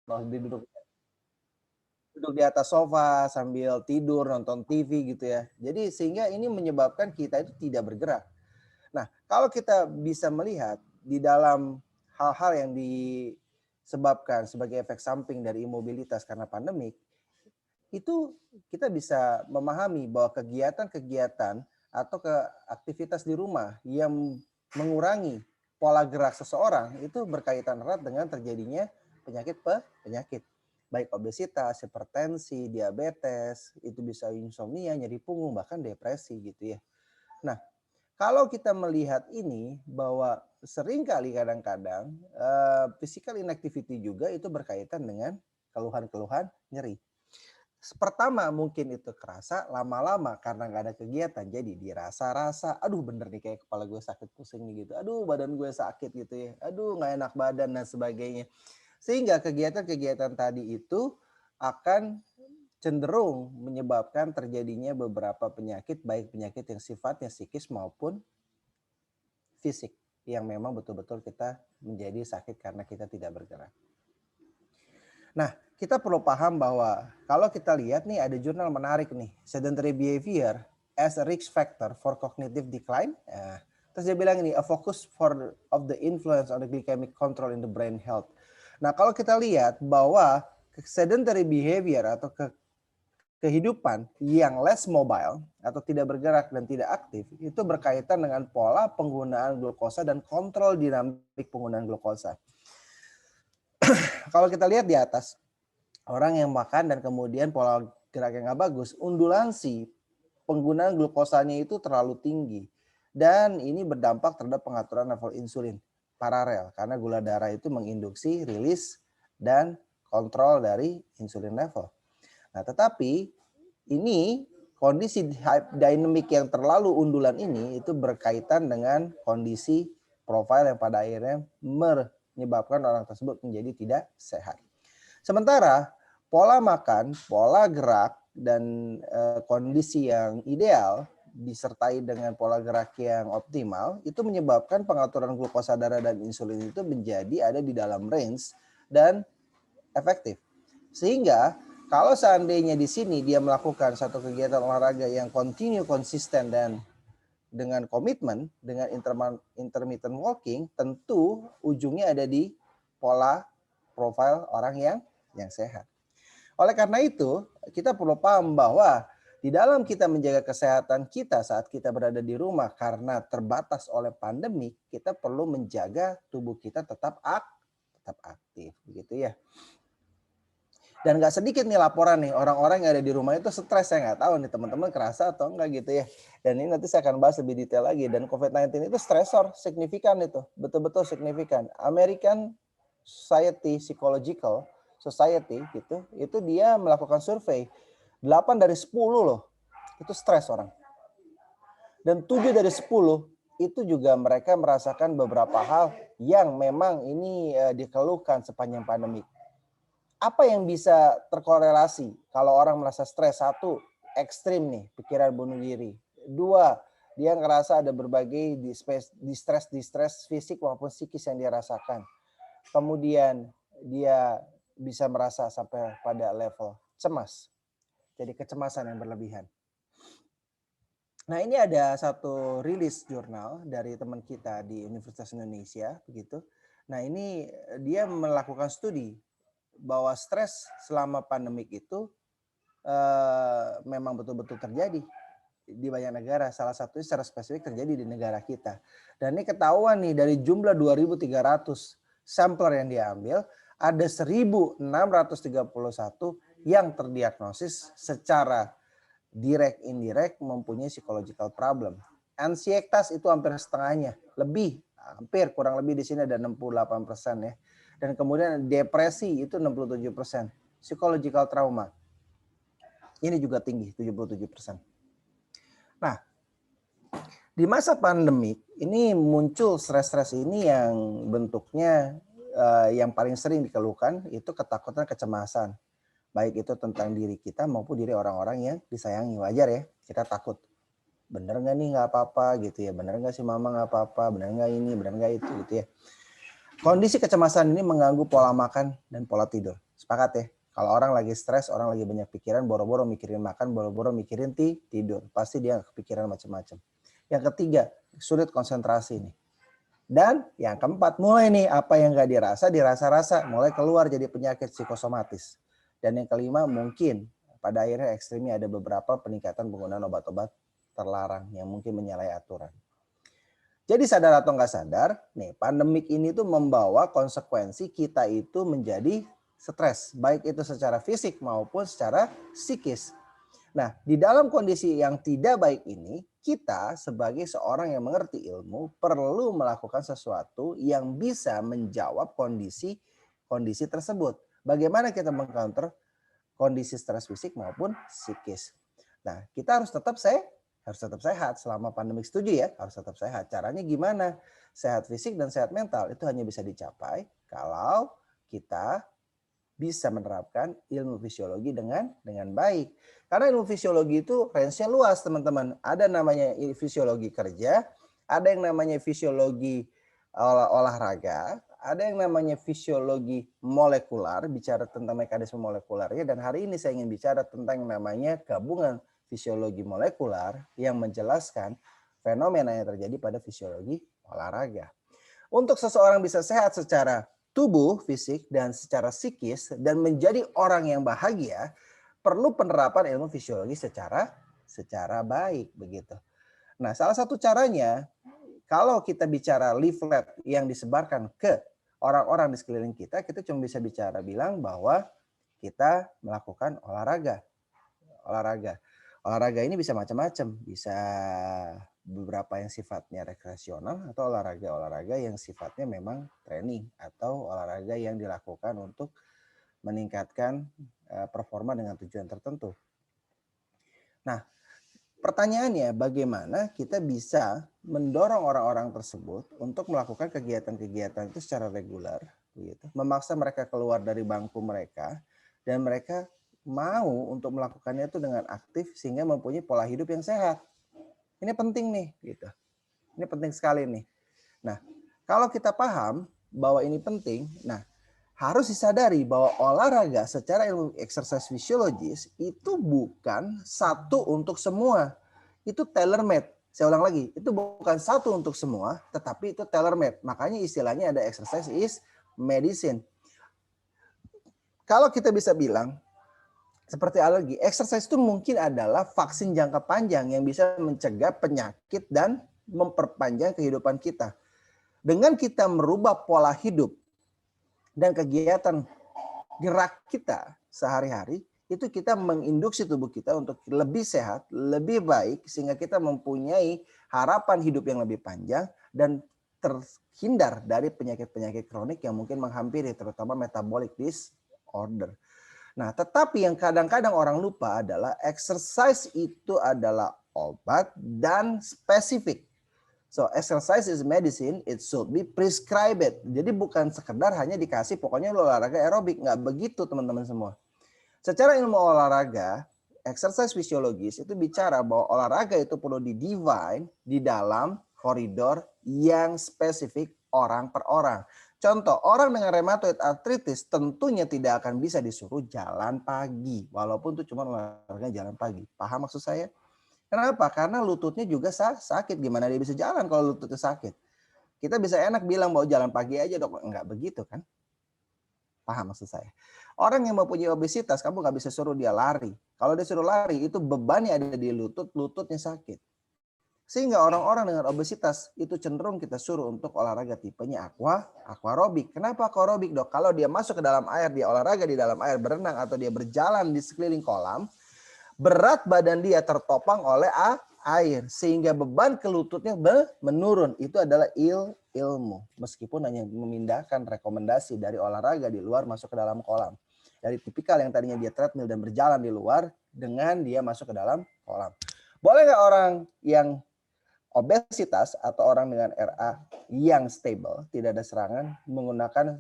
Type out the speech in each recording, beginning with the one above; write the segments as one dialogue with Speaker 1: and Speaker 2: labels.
Speaker 1: Mau duduk duduk di atas sofa sambil tidur, nonton TV gitu ya. Jadi sehingga ini menyebabkan kita itu tidak bergerak. Nah, kalau kita bisa melihat di dalam hal-hal yang disebabkan sebagai efek samping dari imobilitas karena pandemik, itu kita bisa memahami bahwa kegiatan-kegiatan atau aktivitas di rumah yang mengurangi pola gerak seseorang itu berkaitan erat dengan terjadinya penyakit baik obesitas, hipertensi, diabetes, itu bisa insomnia, nyeri punggung, bahkan depresi gitu ya. Nah, kalau kita melihat ini bahwa seringkali kadang-kadang physical inactivity juga itu berkaitan dengan keluhan-keluhan nyeri. Pertama mungkin itu kerasa, lama-lama karena nggak ada kegiatan jadi dirasa-rasa, aduh bener nih kayak kepala gue sakit pusing nih gitu, aduh badan gue sakit gitu ya, aduh nggak enak badan dan sebagainya. Sehingga kegiatan-kegiatan tadi itu akan cenderung menyebabkan terjadinya beberapa penyakit, baik penyakit yang sifatnya psikis maupun fisik, yang memang betul-betul kita menjadi sakit karena kita tidak bergerak. Nah, kita perlu paham bahwa kalau kita lihat nih ada jurnal menarik nih, sedentary behavior as a risk factor for cognitive decline. Terus dia bilang ini, a focus of the influence on the glycemic control in the brain health. Nah, kalau kita lihat bahwa sedentary behavior atau kehidupan yang less mobile atau tidak bergerak dan tidak aktif itu berkaitan dengan pola penggunaan glukosa dan kontrol dinamik penggunaan glukosa. Kalau kita lihat di atas, orang yang makan dan kemudian pola gerak yang nggak bagus, undulansi penggunaan glukosanya itu terlalu tinggi. Dan ini berdampak terhadap pengaturan level insulin paralel. Karena gula darah itu menginduksi rilis dan kontrol dari insulin level. Nah, tetapi ini kondisi dynamic yang terlalu undulan ini itu berkaitan dengan kondisi profil yang pada akhirnya menyebabkan orang tersebut menjadi tidak sehat. Sementara pola makan, pola gerak, dan kondisi yang ideal disertai dengan pola gerak yang optimal itu menyebabkan pengaturan glukosa darah dan insulin itu menjadi ada di dalam range dan efektif. Sehingga kalau seandainya di sini dia melakukan satu kegiatan olahraga yang konsisten dan dengan komitmen, dengan intermittent walking, tentu ujungnya ada di pola profil orang yang sehat. Oleh karena itu, kita perlu paham bahwa di dalam kita menjaga kesehatan kita saat kita berada di rumah karena terbatas oleh pandemi, kita perlu menjaga tubuh kita tetap aktif, begitu ya. Dan nggak sedikit nih laporan nih orang-orang yang ada di rumah itu stres, saya nggak tahu nih teman-teman kerasa atau enggak gitu ya. Dan ini nanti saya akan bahas lebih detail lagi. Dan COVID-19 itu stresor signifikan itu, betul-betul signifikan. American Psychological Society gitu, itu dia melakukan survei 8 dari 10 loh, itu stres orang. Dan 7 dari 10 itu juga mereka merasakan beberapa hal yang memang ini dikeluhkan sepanjang pandemi. Apa yang bisa terkorelasi kalau orang merasa stres? Satu, ekstrim nih, pikiran bunuh diri. Dua, dia ngerasa ada berbagai distress fisik maupun psikis yang dia rasakan. Kemudian dia bisa merasa sampai pada level cemas. Jadi kecemasan yang berlebihan. Nah, ini ada satu rilis jurnal dari teman kita di Universitas Indonesia begitu. Nah, ini dia melakukan studi bahwa stres selama pandemik itu memang betul-betul terjadi di banyak negara. Salah satunya secara spesifik terjadi di negara kita. Dan ini ketahuan nih dari jumlah 2.300 sampler yang diambil, ada 1.631 yang terdiagnosis secara direct indirect mempunyai psychological problem. Ansietas itu hampir setengahnya, kurang lebih di sini ada 68% ya. Dan kemudian depresi itu 67%. Psychological trauma. Ini juga tinggi, 77%. Nah, di masa pandemi ini muncul stres-stres ini yang bentuknya yang paling sering dikeluhkan itu ketakutan, kecemasan. Baik itu tentang diri kita maupun diri orang-orang yang disayangi. Wajar ya, kita takut. Bener nggak nih nggak apa-apa gitu ya, bener nggak sih mama nggak apa-apa, bener nggak ini, bener nggak itu gitu ya. Kondisi kecemasan ini mengganggu pola makan dan pola tidur. Sepakat ya? Kalau orang lagi stres, orang lagi banyak pikiran, boro-boro mikirin makan, boro-boro mikirin tidur. Pasti dia kepikiran macam-macam. Yang ketiga, sulit konsentrasi nih. Dan yang keempat, mulai nih apa yang gak dirasa-rasa, mulai keluar jadi penyakit psikosomatis. Dan yang kelima, mungkin pada akhirnya ekstrimnya ada beberapa peningkatan penggunaan obat-obat terlarang yang mungkin menyalahi aturan. Jadi sadar atau nggak sadar, nih pandemik ini tuh membawa konsekuensi kita itu menjadi stres, baik itu secara fisik maupun secara psikis. Nah, di dalam kondisi yang tidak baik ini, kita sebagai seorang yang mengerti ilmu perlu melakukan sesuatu yang bisa menjawab kondisi tersebut. Bagaimana kita mengcounter kondisi stres fisik maupun psikis. Nah, kita harus tetap sehat selama pandemi. Setuju ya? Harus tetap sehat. Caranya gimana? Sehat fisik dan sehat mental itu hanya bisa dicapai kalau kita bisa menerapkan ilmu fisiologi dengan baik. Karena ilmu fisiologi itu range-nya luas, teman-teman. Ada namanya fisiologi kerja, ada yang namanya fisiologi olahraga, ada yang namanya fisiologi molekular, bicara tentang mekanisme molekularnya, dan hari ini saya ingin bicara tentang yang namanya gabungan fisiologi molekular yang menjelaskan fenomena yang terjadi pada fisiologi olahraga. Untuk seseorang bisa sehat secara tubuh, fisik, dan secara psikis, dan menjadi orang yang bahagia, perlu penerapan ilmu fisiologi secara baik begitu. Nah, salah satu caranya kalau kita bicara leaflet yang disebarkan ke orang-orang di sekeliling kita, kita cuma bisa bilang bahwa kita melakukan olahraga. Olahraga ini bisa macam-macam, bisa beberapa yang sifatnya rekreasional atau olahraga yang sifatnya memang training atau olahraga yang dilakukan untuk meningkatkan performa dengan tujuan tertentu. Nah, pertanyaannya bagaimana kita bisa mendorong orang-orang tersebut untuk melakukan kegiatan-kegiatan itu secara reguler, gitu. Memaksa mereka keluar dari bangku mereka dan mereka mau untuk melakukannya itu dengan aktif sehingga mempunyai pola hidup yang sehat. Ini penting nih, gitu. Ini penting sekali nih. Nah, kalau kita paham bahwa ini penting, nah harus disadari bahwa olahraga secara ilmu exercise fisiologis itu bukan satu untuk semua. Itu tailor-made. Saya ulang lagi, itu bukan satu untuk semua, tetapi itu tailor-made. Makanya istilahnya ada exercise is medicine. Kalau kita bisa bilang, seperti alergi, exercise itu mungkin adalah vaksin jangka panjang yang bisa mencegah penyakit dan memperpanjang kehidupan kita. Dengan kita merubah pola hidup dan kegiatan gerak kita sehari-hari, itu kita menginduksi tubuh kita untuk lebih sehat, lebih baik, sehingga kita mempunyai harapan hidup yang lebih panjang dan terhindar dari penyakit-penyakit kronik yang mungkin menghampiri, terutama metabolic disorder. Nah, tetapi yang kadang-kadang orang lupa adalah exercise itu adalah obat dan spesifik. So, exercise is medicine, it should be prescribed. Jadi bukan sekedar hanya dikasih pokoknya lu olahraga aerobik. Nggak begitu teman-teman semua. Secara ilmu olahraga, exercise fisiologis itu bicara bahwa olahraga itu perlu di-define di dalam koridor yang spesifik orang per orang. Contoh, orang dengan rheumatoid arthritis tentunya tidak akan bisa disuruh jalan pagi. Walaupun itu cuma olahraga jalan pagi. Paham maksud saya? Kenapa? Karena lututnya juga sakit. Gimana dia bisa jalan kalau lututnya sakit? Kita bisa enak bilang bahwa jalan pagi aja dok. Enggak begitu kan? Paham maksud saya? Orang yang mempunyai obesitas, kamu nggak bisa suruh dia lari. Kalau dia suruh lari, itu bebannya ada di lutut, lututnya sakit. Sehingga orang-orang dengan obesitas itu cenderung kita suruh untuk olahraga tipenya aquarobik. Kenapa aquarobik dok? Kalau dia masuk ke dalam air, dia olahraga di dalam air, berenang atau dia berjalan di sekeliling kolam, berat badan dia tertopang oleh air. Sehingga beban ke lututnya menurun. Itu adalah ilmu. Meskipun hanya memindahkan rekomendasi dari olahraga di luar masuk ke dalam kolam. Dari tipikal yang tadinya dia treadmill dan berjalan di luar dengan dia masuk ke dalam kolam. Boleh nggak orang yang obesitas atau orang dengan RA yang stable, tidak ada serangan, menggunakan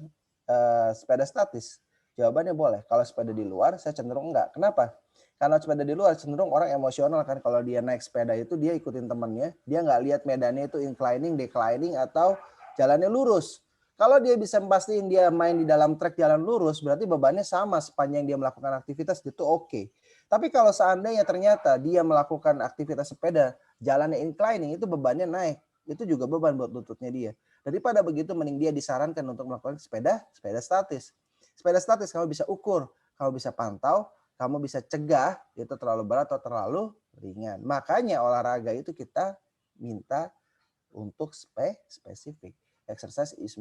Speaker 1: sepeda statis? Jawabannya boleh. Kalau sepeda di luar, saya cenderung enggak. Kenapa? Karena sepeda di luar cenderung orang emosional kan. Kalau dia naik sepeda itu dia ikutin temannya, dia nggak lihat medannya itu inclining, declining, atau jalannya lurus. Kalau dia bisa pastiin dia main di dalam trek jalan lurus, berarti bebannya sama sepanjang dia melakukan aktivitas itu oke. Tapi kalau seandainya ternyata dia melakukan aktivitas sepeda, jalannya inclining itu bebannya naik, itu juga beban buat lututnya dia. Daripada begitu mending dia disarankan untuk melakukan sepeda statis. Sepeda statis kamu bisa ukur, kamu bisa pantau, kamu bisa cegah itu terlalu berat atau terlalu ringan. Makanya olahraga itu kita minta untuk spesifik. Exercise is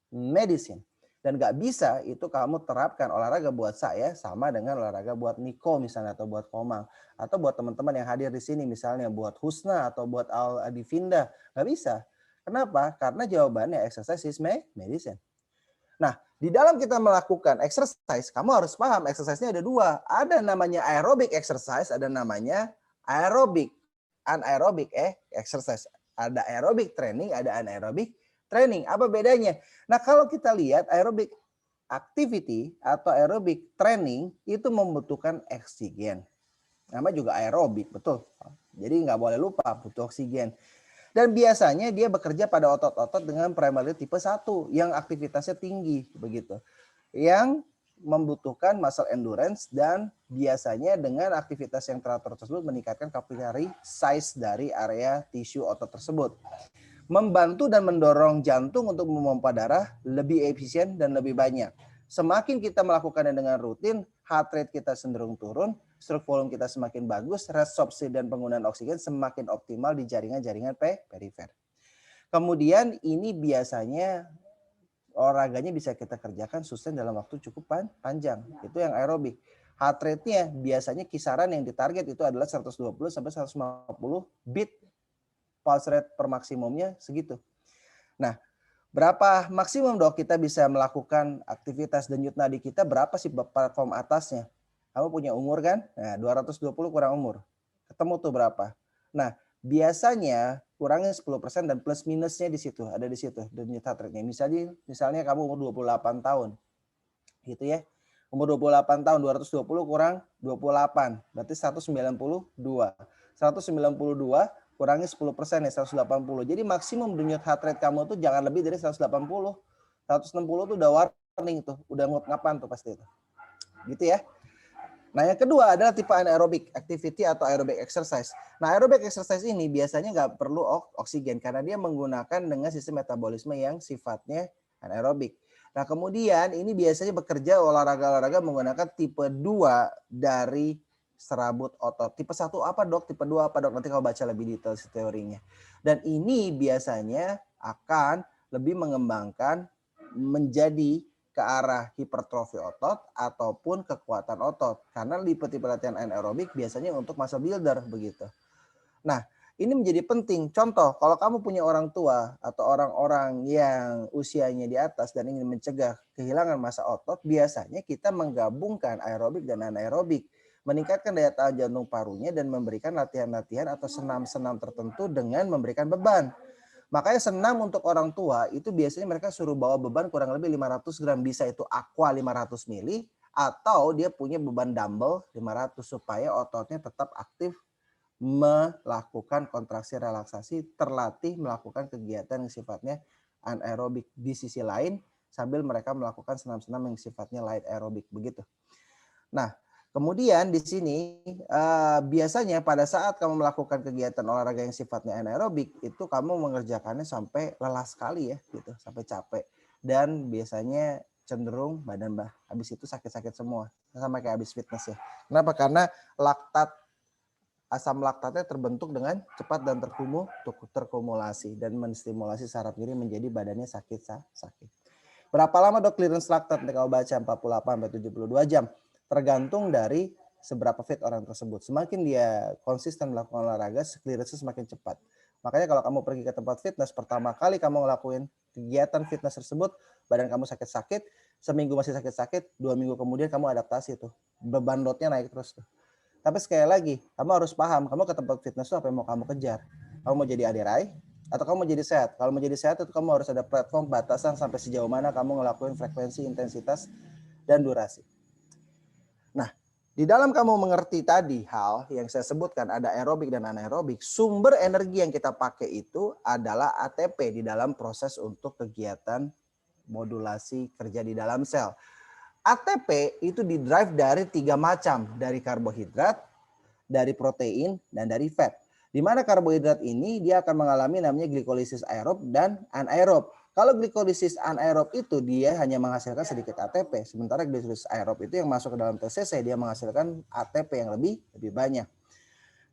Speaker 1: medicine. Dan gak bisa itu kamu terapkan olahraga buat saya sama dengan olahraga buat Niko misalnya atau buat Komang. Atau buat teman-teman yang hadir di sini misalnya buat Husna atau buat Al Adivinda. Gak bisa. Kenapa? Karena jawabannya exercise is medicine. Nah, di dalam kita melakukan exercise, kamu harus paham exercise-nya ada dua. Ada namanya aerobic exercise, ada namanya aerobic, anaerobic exercise. Ada aerobic training, ada anaerobic training. Apa bedanya? Nah, kalau kita lihat aerobic activity atau aerobic training itu membutuhkan oksigen. Nama juga aerobik, betul. Jadi nggak boleh lupa butuh oksigen. Dan biasanya dia bekerja pada otot-otot dengan primary tipe 1 yang aktivitasnya tinggi begitu. Yang membutuhkan muscle endurance dan biasanya dengan aktivitas yang teratur tersebut meningkatkan capillary size dari area tisu otot tersebut. Membantu dan mendorong jantung untuk memompa darah lebih efisien dan lebih banyak. Semakin kita melakukannya dengan rutin, heart rate kita cenderung turun, stroke volume kita semakin bagus, resorpsi dan penggunaan oksigen semakin optimal di jaringan-jaringan perifer. Kemudian ini biasanya olahraganya bisa kita kerjakan sustain dalam waktu cukup panjang. Itu yang aerobik. Heart rate-nya biasanya kisaran yang ditarget itu adalah 120 sampai 150 beat pulse rate per maksimumnya segitu. Nah, berapa maksimum dok kita bisa melakukan aktivitas denyut nadi kita, berapa sih perform atasnya? Kamu punya umur kan? Nah, 220 kurang umur. Ketemu tuh berapa? Nah, biasanya kurangnya 10% dan plus minusnya di situ, ada di situ denyut heart rate-nya. Misalnya kamu umur 28 tahun. Gitu ya. Umur 28 tahun 220 kurang 28, berarti 192. 192 kurangi 10% ya 180. Jadi maksimum denyut heart rate kamu tuh jangan lebih dari 180. 160 tuh udah warning tuh, udah ngap-ngapan tuh pasti itu. Gitu ya. Nah, yang kedua adalah tipe anaerobic activity atau aerobic exercise. Nah, aerobic exercise ini biasanya nggak perlu oksigen karena dia menggunakan dengan sistem metabolisme yang sifatnya anaerobik. Nah, kemudian ini biasanya bekerja olahraga-olahraga menggunakan tipe 2 dari serabut otot. Tipe 1 apa dok? Tipe 2 apa dok? Nanti kalau baca lebih detail teorinya. Dan ini biasanya akan lebih mengembangkan menjadi ke arah hipertrofi otot ataupun kekuatan otot. Karena tipe-tipe latihan anaerobik biasanya untuk muscle builder begitu. Nah, ini menjadi penting. Contoh, kalau kamu punya orang tua atau orang-orang yang usianya di atas dan ingin mencegah kehilangan massa otot, biasanya kita menggabungkan aerobik dan anaerobik. Meningkatkan daya tahan jantung parunya dan memberikan latihan-latihan atau senam-senam tertentu dengan memberikan beban. Makanya senam untuk orang tua itu biasanya mereka suruh bawa beban kurang lebih 500 gram. Bisa itu aqua 500 mili atau dia punya beban dumbbell 500 supaya ototnya tetap aktif melakukan kontraksi relaksasi, terlatih melakukan kegiatan yang sifatnya anaerobik. Di sisi lain sambil mereka melakukan senam-senam yang sifatnya light aerobik begitu. Nah, kemudian di sini biasanya pada saat kamu melakukan kegiatan olahraga yang sifatnya anaerobik itu kamu mengerjakannya sampai lelah sekali ya gitu, sampai capek dan biasanya cenderung badan habis itu sakit-sakit semua sama kayak habis fitness ya. Kenapa? Karena asam laktatnya terbentuk dengan cepat dan terkumulasi dan menstimulasi saraf kiri menjadi badannya sakit. Berapa lama dok clearance laktat? Kalau baca 48 sampai 72 jam. Tergantung dari seberapa fit orang tersebut. Semakin dia konsisten melakukan olahraga, clearance semakin cepat. Makanya kalau kamu pergi ke tempat fitness, pertama kali kamu ngelakuin kegiatan fitness tersebut, badan kamu sakit-sakit, seminggu masih sakit-sakit, 2 minggu kemudian kamu adaptasi tuh. Beban loadnya naik terus tuh. Tapi sekali lagi, kamu harus paham, kamu ke tempat fitness itu apa yang mau kamu kejar. Kamu mau jadi aderai, atau kamu mau jadi sehat. Kalau mau jadi sehat itu kamu harus ada platform batasan sampai sejauh mana kamu ngelakuin frekuensi, intensitas, dan durasi. Nah, di dalam kamu mengerti tadi hal yang saya sebutkan ada aerobik dan anaerobik, sumber energi yang kita pakai itu adalah ATP di dalam proses untuk kegiatan modulasi kerja di dalam sel. ATP itu di-drive dari 3 macam, dari karbohidrat, dari protein, dan dari fat. Di mana karbohidrat ini dia akan mengalami namanya glikolisis aerob dan anaerob. Kalau glikolisis anaerob itu dia hanya menghasilkan sedikit ATP, sementara glikolisis aerob itu yang masuk ke dalam TCC dia menghasilkan ATP yang lebih banyak.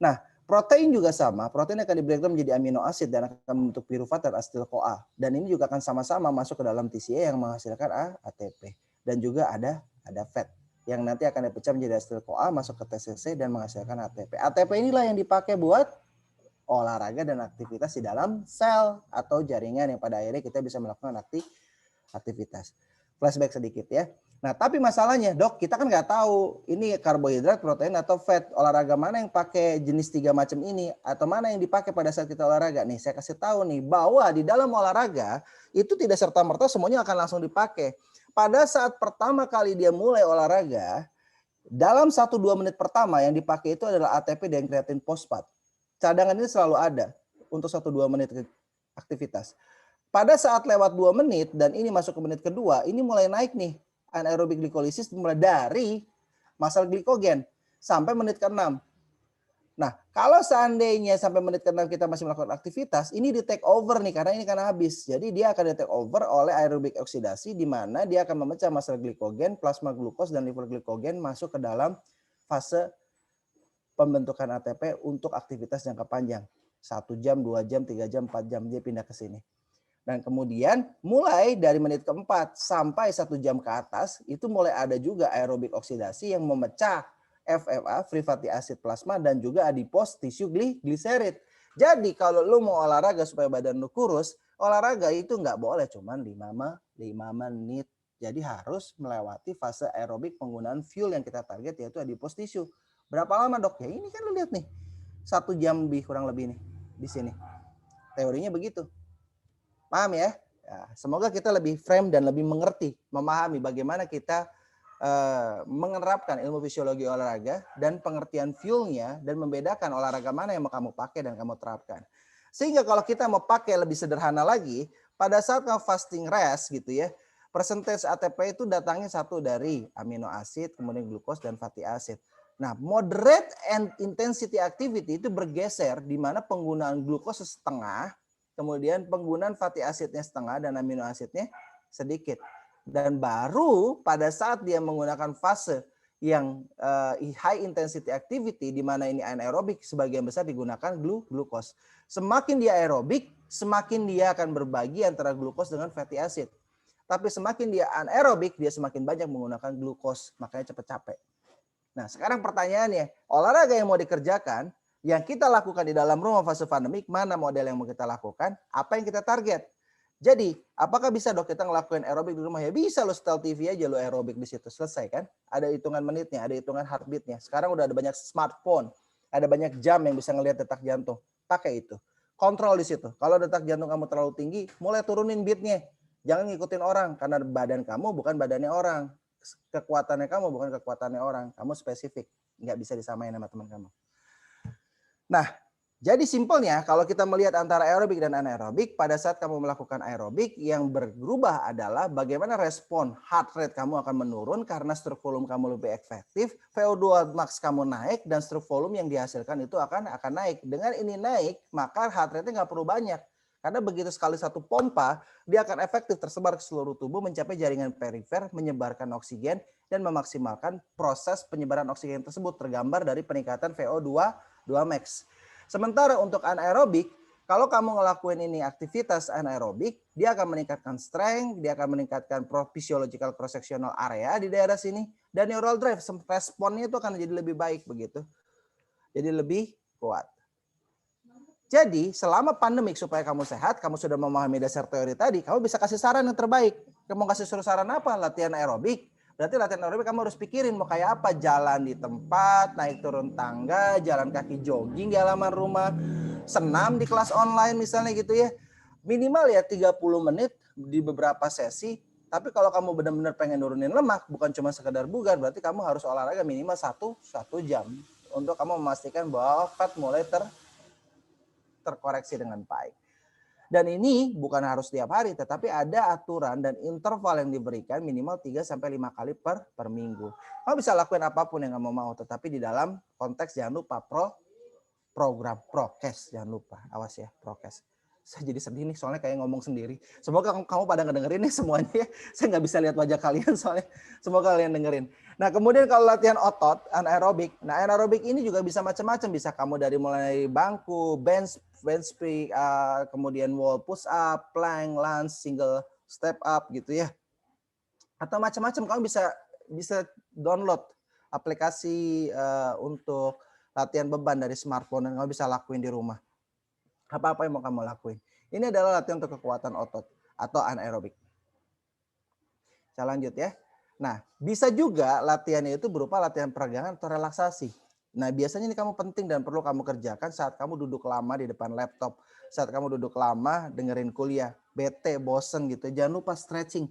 Speaker 1: Nah, protein juga sama, protein akan di-breakdown menjadi amino asid dan akan membentuk pirufat dan asetil-CoA. Dan ini juga akan sama-sama masuk ke dalam TCA yang menghasilkan ATP. Dan juga ada fat yang nanti akan dipecah menjadi asetil-CoA masuk ke TCC dan menghasilkan ATP. ATP inilah yang dipakai buat olahraga dan aktivitas di dalam sel atau jaringan yang pada akhirnya kita bisa melakukan aktivitas. Flashback sedikit ya. Nah, tapi masalahnya, Dok, kita kan nggak tahu ini karbohidrat, protein, atau fat. Olahraga mana yang pakai jenis 3 macam ini, atau mana yang dipakai pada saat kita olahraga. Nih, saya kasih tahu nih, bahwa di dalam olahraga, itu tidak serta-merta semuanya akan langsung dipakai. Pada saat pertama kali dia mulai olahraga, dalam 1-2 menit pertama yang dipakai itu adalah ATP dan kreatin fosfat. Cadangan ini selalu ada untuk 1-2 menit aktivitas. Pada saat lewat 2 menit dan ini masuk ke menit kedua, ini mulai naik nih. Anaerobic glycolysis mulai dari massa glikogen sampai menit ke-6. Nah, kalau seandainya sampai menit ke-6 kita masih melakukan aktivitas, ini di take over nih karena ini kan habis. Jadi dia akan di take over oleh aerobik oksidasi di mana dia akan memecah massa glikogen, plasma glukos dan liver glikogen masuk ke dalam fase pembentukan ATP untuk aktivitas jangka panjang. 1 jam, 2 jam, 3 jam, 4 jam dia pindah ke sini. Dan kemudian mulai dari menit keempat sampai 1 jam ke atas itu mulai ada juga aerobik oksidasi yang memecah FFA, free fatty acid plasma, dan juga adipose tisu gliserid. Jadi kalau lu mau olahraga supaya badan lu kurus, olahraga itu nggak boleh cuma 5 menit. Jadi harus melewati fase aerobik penggunaan fuel yang kita target yaitu adipose tisu. Berapa lama, Dok? Ya ini kan lu lihat nih. 1 jam lebih kurang lebih nih di sini. Teorinya begitu. Paham ya? Ya, semoga kita lebih frame dan lebih mengerti, memahami bagaimana kita menerapkan ilmu fisiologi olahraga dan pengertian fuelnya dan membedakan olahraga mana yang mau kamu pakai dan kamu terapkan. Sehingga kalau kita mau pakai lebih sederhana lagi, pada saat kamu fasting rest gitu ya, persentase ATP itu datangnya satu dari amino acid, kemudian glukos dan fatty acid. Nah, moderate and intensity activity itu bergeser di mana penggunaan glukos setengah, kemudian penggunaan fatty acidnya setengah dan amino acidnya sedikit. Dan baru pada saat dia menggunakan fase yang high intensity activity di mana ini anaerobik sebagian besar digunakan glukos. Semakin dia aerobik, semakin dia akan berbagi antara glukos dengan fatty acid. Tapi semakin dia anaerobik, dia semakin banyak menggunakan glukos, makanya cepat capek. Nah, sekarang pertanyaannya, olahraga yang mau dikerjakan, yang kita lakukan di dalam rumah fase pandemik, mana model yang mau kita lakukan, apa yang kita target. Jadi, apakah bisa, Dok, kita ngelakuin aerobik di rumah? Ya bisa, lo setel TV aja lo aerobik di situ, selesai kan? Ada hitungan menitnya, ada hitungan heartbeatnya. Sekarang udah ada banyak smartphone, ada banyak jam yang bisa ngelihat detak jantung. Pakai itu. Kontrol di situ. Kalau detak jantung kamu terlalu tinggi, mulai turunin beatnya. Jangan ngikutin orang, karena badan kamu bukan badannya orang. Kekuatannya kamu bukan kekuatannya orang. Kamu spesifik, nggak bisa disamain sama teman kamu. Nah, jadi simpelnya kalau kita melihat antara aerobik dan anaerobik, pada saat kamu melakukan aerobik yang berubah adalah bagaimana respon heart rate kamu akan menurun karena stroke volume kamu lebih efektif, VO2 max kamu naik dan stroke volume yang dihasilkan itu akan naik. Dengan ini naik, maka heart rate-nya nggak perlu banyak. Karena begitu sekali satu pompa, dia akan efektif tersebar ke seluruh tubuh, mencapai jaringan perifer, menyebarkan oksigen, dan memaksimalkan proses penyebaran oksigen tersebut, tergambar dari peningkatan VO2 max. Sementara untuk anaerobik, kalau kamu ngelakuin ini aktivitas anaerobik, dia akan meningkatkan strength, dia akan meningkatkan physiological cross-sectional area di daerah sini, dan neural drive, responnya itu akan jadi lebih baik begitu. Jadi lebih kuat. Jadi selama pandemik supaya kamu sehat, kamu sudah memahami dasar teori tadi, kamu bisa kasih saran yang terbaik. Kamu kasih suruh saran apa? Latihan aerobik. Berarti latihan aerobik kamu harus pikirin mau kayak apa. Jalan di tempat, naik turun tangga, jalan kaki jogging di halaman rumah, senam di kelas online misalnya gitu ya. Minimal ya 30 menit di beberapa sesi. Tapi kalau kamu benar-benar pengen nurunin lemak, bukan cuma sekedar bugar, berarti kamu harus olahraga minimal 1 jam. Untuk kamu memastikan bahwa fat mulai terkoreksi dengan baik. Dan ini bukan harus tiap hari, tetapi ada aturan dan interval yang diberikan minimal 3-5 kali per minggu. Kamu bisa lakuin apapun yang kamu mau, tetapi di dalam konteks jangan lupa program prokes, jangan lupa, awas ya prokes. Saya jadi sedih nih soalnya kayak ngomong sendiri. Semoga kamu pada ngedengerin nih semuanya ya. Saya nggak bisa lihat wajah kalian soalnya. Semoga kalian dengerin. Nah kemudian kalau latihan otot, anaerobik. Nah anaerobik ini juga bisa macam-macam. Bisa kamu dari mulai bangku, bench press, kemudian wall push up, plank, lunge, single step up gitu ya. Atau macam-macam kamu bisa download aplikasi untuk latihan beban dari smartphone dan kamu bisa lakuin di rumah. Apa-apa yang mau kamu lakuin. Ini adalah latihan untuk kekuatan otot atau anaerobik. Saya lanjut ya. Nah, bisa juga latihannya itu berupa latihan peregangan atau relaksasi. Nah, biasanya ini kamu penting dan perlu kamu kerjakan saat kamu duduk lama di depan laptop, saat kamu duduk lama dengerin kuliah, bete, bosen gitu. Jangan lupa stretching.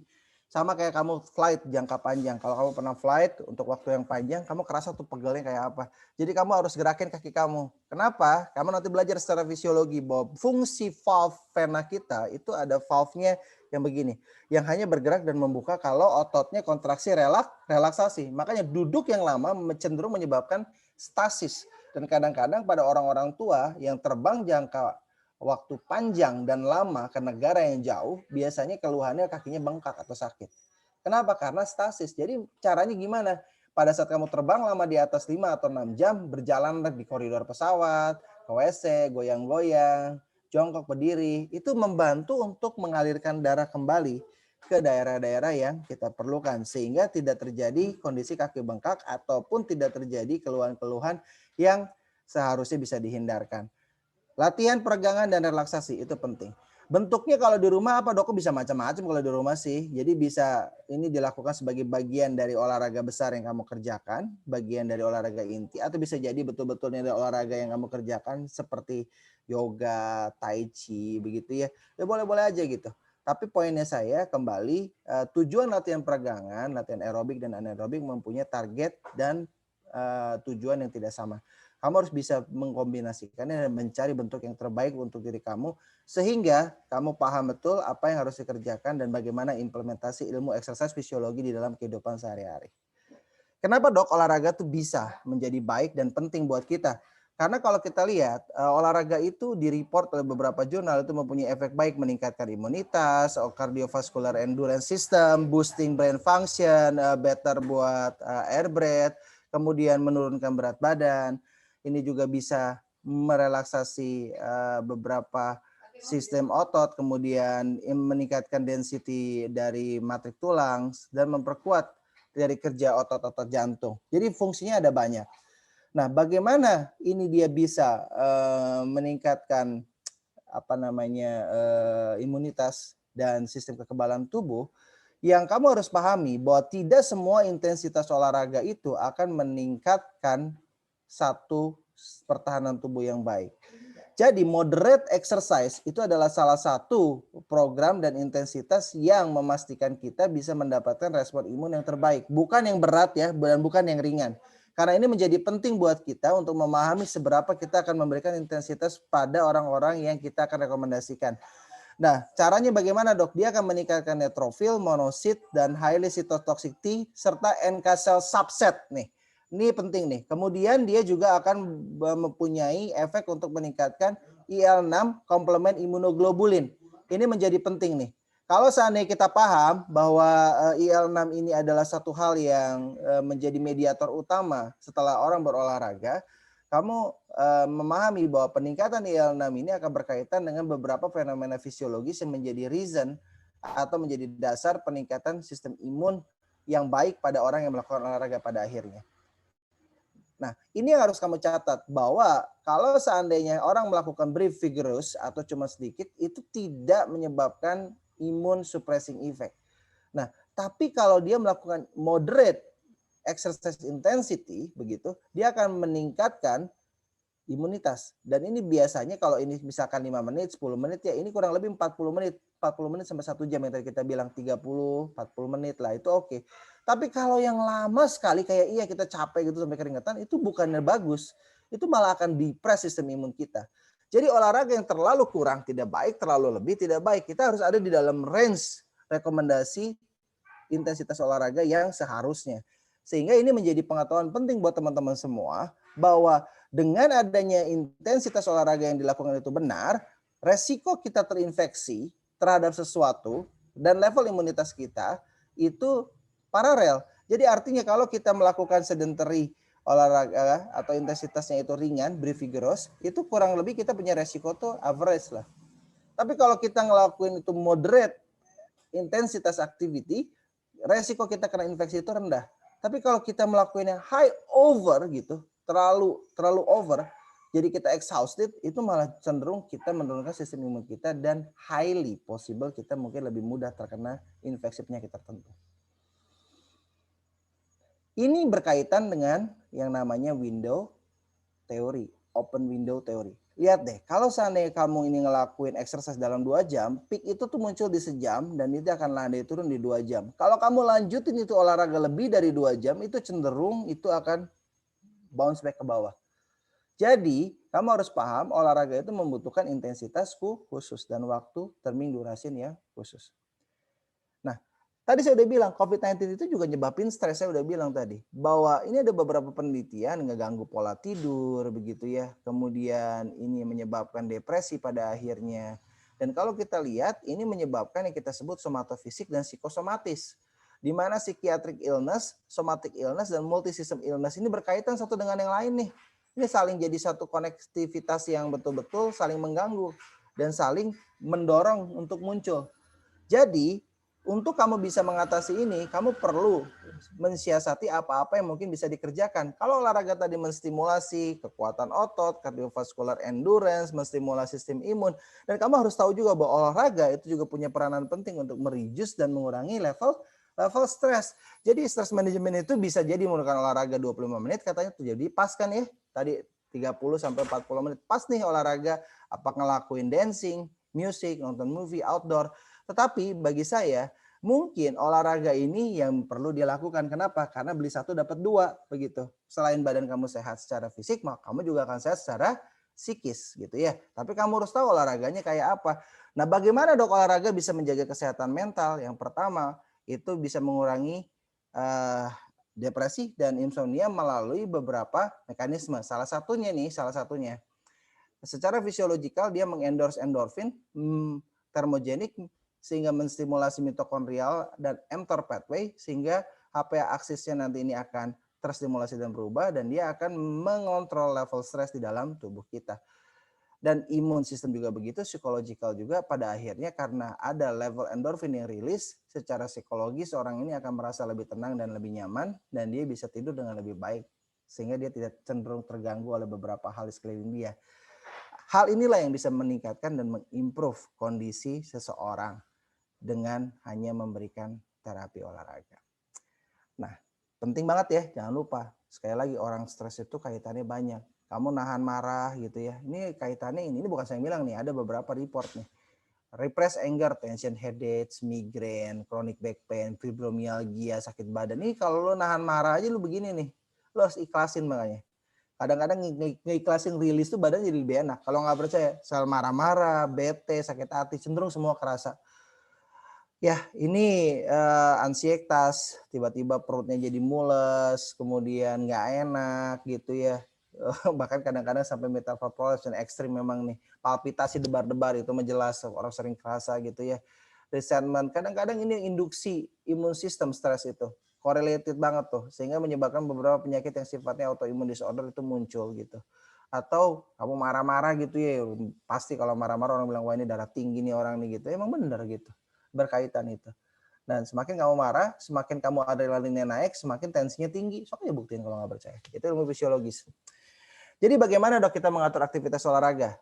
Speaker 1: Sama kayak kamu flight jangka panjang. Kalau kamu pernah flight untuk waktu yang panjang, kamu kerasa tuh pegelnya kayak apa. Jadi kamu harus gerakin kaki kamu. Kenapa? Kamu nanti belajar secara fisiologi bahwa fungsi valve vena kita itu ada valve-nya yang begini, yang hanya bergerak dan membuka kalau ototnya kontraksi relaksasi. Makanya duduk yang lama cenderung menyebabkan stasis. Dan kadang-kadang pada orang-orang tua yang terbang jangka waktu panjang dan lama ke negara yang jauh, biasanya keluhannya kakinya bengkak atau sakit. Kenapa? Karena stasis. Jadi caranya gimana? Pada saat kamu terbang lama di atas 5 atau 6 jam, berjalan di koridor pesawat, ke WC, goyang-goyang, jongkok berdiri, itu membantu untuk mengalirkan darah kembali ke daerah-daerah yang kita perlukan. Sehingga tidak terjadi kondisi kaki bengkak ataupun tidak terjadi keluhan-keluhan yang seharusnya bisa dihindarkan. Latihan peregangan dan relaksasi itu penting. Bentuknya kalau di rumah apa dok? Bisa macam-macam kalau di rumah sih. Jadi bisa ini dilakukan sebagai bagian dari olahraga besar yang kamu kerjakan, bagian dari olahraga inti, atau bisa jadi betul-betul dari olahraga yang kamu kerjakan seperti yoga, tai chi begitu ya. Ya boleh-boleh aja gitu. Tapi poinnya saya kembali tujuan latihan peregangan, latihan aerobik dan anaerobik mempunyai target dan tujuan yang tidak sama. Kamu harus bisa mengkombinasikannya dan mencari bentuk yang terbaik untuk diri kamu sehingga kamu paham betul apa yang harus dikerjakan dan bagaimana implementasi ilmu exercise fisiologi di dalam kehidupan sehari-hari. Kenapa dok olahraga tuh bisa menjadi baik dan penting buat kita? Karena kalau kita lihat olahraga itu direport oleh beberapa jurnal itu mempunyai efek baik meningkatkan imunitas, cardiovascular endurance system, boosting brain function, better buat air breath, kemudian menurunkan berat badan. Ini juga bisa merelaksasi beberapa sistem otot, kemudian meningkatkan density dari matrik tulang dan memperkuat dari kerja otot-otot jantung. Jadi fungsinya ada banyak. Nah, bagaimana ini dia bisa meningkatkan imunitas dan sistem kekebalan tubuh? Yang kamu harus pahami bahwa tidak semua intensitas olahraga itu akan meningkatkan satu pertahanan tubuh yang baik. Jadi moderate exercise itu adalah salah satu program dan intensitas yang memastikan kita bisa mendapatkan respon imun yang terbaik. Bukan yang berat ya, dan bukan yang ringan. Karena ini menjadi penting buat kita untuk memahami seberapa kita akan memberikan intensitas pada orang-orang yang kita akan rekomendasikan. Nah, caranya bagaimana dok? Dia akan meningkatkan neutrofil, monosit, dan highly cytotoxic T, serta NK cell subset nih. Ini penting nih. Kemudian dia juga akan mempunyai efek untuk meningkatkan IL-6 komplement imunoglobulin. Ini menjadi penting nih. Kalau seandainya kita paham bahwa IL-6 ini adalah satu hal yang menjadi mediator utama setelah orang berolahraga, kamu memahami bahwa peningkatan IL-6 ini akan berkaitan dengan beberapa fenomena fisiologis yang menjadi reason atau menjadi dasar peningkatan sistem imun yang baik pada orang yang melakukan olahraga pada akhirnya. Nah, ini yang harus kamu catat bahwa kalau seandainya orang melakukan brief vigorous atau cuma sedikit, itu tidak menyebabkan imun suppressing effect. Nah, tapi kalau dia melakukan moderate exercise intensity, begitu, dia akan meningkatkan imunitas. Dan ini biasanya kalau ini misalkan 5 menit, 10 menit ya ini kurang lebih 40 menit. 40 menit sampai 1 jam yang tadi kita bilang 30, 40 menit lah itu oke. Tapi kalau yang lama sekali kayak kita capek gitu sampai keringetan itu bukannya bagus. Itu malah akan depres sistem imun kita. Jadi olahraga yang terlalu kurang tidak baik, terlalu lebih tidak baik. Kita harus ada di dalam range rekomendasi intensitas olahraga yang seharusnya. Sehingga ini menjadi pengetahuan penting buat teman-teman semua bahwa dengan adanya intensitas olahraga yang dilakukan itu benar, resiko kita terinfeksi terhadap sesuatu dan level imunitas kita itu paralel. Jadi artinya kalau kita melakukan sedentary olahraga atau intensitasnya itu ringan, brief vigorous, itu kurang lebih kita punya resiko tuh average lah. Tapi kalau kita ngelakuin itu moderate intensitas activity, resiko kita kena infeksi itu rendah. Tapi kalau kita melakukan yang high over gitu, terlalu over, jadi kita exhausted, itu malah cenderung kita menurunkan sistem imun kita dan highly possible kita mungkin lebih mudah terkena infeksi penyakit tertentu. Ini berkaitan dengan yang namanya window teori, open window teori. Lihat deh, kalau seandainya kamu ini ngelakuin exercise dalam 2 jam, peak itu tuh muncul di sejam dan itu akan landai turun di 2 jam. Kalau kamu lanjutin itu olahraga lebih dari 2 jam, itu cenderung itu akan bounce back ke bawah. Jadi, kamu harus paham olahraga itu membutuhkan intensitas khusus dan waktu terming duration yang khusus. Nah, tadi saya udah bilang COVID-19 itu juga nyebabin stres, saya udah bilang tadi. Bahwa ini ada beberapa penelitian ngeganggu pola tidur begitu ya. Kemudian ini menyebabkan depresi pada akhirnya. Dan kalau kita lihat ini menyebabkan yang kita sebut somatofisik dan psikosomatis. Di mana psychiatric illness, somatic illness, dan multisystem illness ini berkaitan satu dengan yang lain nih. Ini saling jadi satu konektivitas yang betul-betul saling mengganggu dan saling mendorong untuk muncul. Jadi, untuk kamu bisa mengatasi ini, kamu perlu mensiasati apa-apa yang mungkin bisa dikerjakan. Kalau olahraga tadi menstimulasi kekuatan otot, cardiovascular endurance, menstimulasi sistem imun, dan kamu harus tahu juga bahwa olahraga itu juga punya peranan penting untuk mereduce dan mengurangi level stres. Jadi stress management itu bisa jadi menggunakan olahraga 25 menit katanya tuh jadi pas kan ya. Tadi 30 sampai 40 menit pas nih olahraga, apa ngelakuin dancing, music, nonton movie, outdoor. Tetapi bagi saya mungkin olahraga ini yang perlu dilakukan. Kenapa? Karena beli satu dapat dua begitu. Selain badan kamu sehat secara fisik, maka kamu juga akan sehat secara psikis gitu ya. Tapi kamu harus tahu olahraganya kayak apa. Nah, bagaimana dok olahraga bisa menjaga kesehatan mental? Yang pertama itu bisa mengurangi depresi dan insomnia melalui beberapa mekanisme. Salah satunya secara fisiologikal dia mengendorse endorfin, termogenik sehingga menstimulasi mitokondrial dan mTOR pathway sehingga HPA aksisnya nanti ini akan terstimulasi dan berubah dan dia akan mengontrol level stres di dalam tubuh kita. Dan imun sistem juga begitu, psikologikal juga pada akhirnya karena ada level endorfin yang rilis, secara psikologis orang ini akan merasa lebih tenang dan lebih nyaman dan dia bisa tidur dengan lebih baik sehingga dia tidak cenderung terganggu oleh beberapa hal di sekeliling dia. Hal inilah yang bisa meningkatkan dan mengimprove kondisi seseorang dengan hanya memberikan terapi olahraga. Nah, penting banget ya, jangan lupa. Sekali lagi orang stres itu kaitannya banyak. Kamu nahan marah gitu ya. Ini kaitannya ini bukan saya bilang nih, ada beberapa report nih. Repress anger, tension headache, migraine, chronic back pain, fibromyalgia, sakit badan. Ini kalau lo nahan marah aja lo begini nih. Lo harus ikhlasin makanya. Kadang-kadang ngiklasin rilis tuh badan jadi lebih enak. Kalau nggak percaya, soal marah-marah, bete, sakit hati, cenderung semua kerasa. Ya, ini ansietas, tiba-tiba perutnya jadi mules, kemudian nggak enak gitu ya. Bahkan kadang-kadang sampai metabolic ekstrim memang nih. Palpitasi debar-debar itu menjelas orang sering kerasa gitu ya. Resentment, kadang-kadang ini induksi imun sistem stres itu. Correlated banget tuh, sehingga menyebabkan beberapa penyakit yang sifatnya autoimun disorder itu muncul gitu. Atau kamu marah-marah gitu ya, pasti kalau marah-marah orang bilang, wah ini darah tinggi nih orang nih gitu. Emang bener gitu. Berkaitan itu. Dan semakin kamu marah, semakin kamu adrenalinnya naik, semakin tensinya tinggi. Soalnya buktiin kalau nggak percaya. Itu ilmu fisiologis. Jadi bagaimana dok kita mengatur aktivitas olahraga?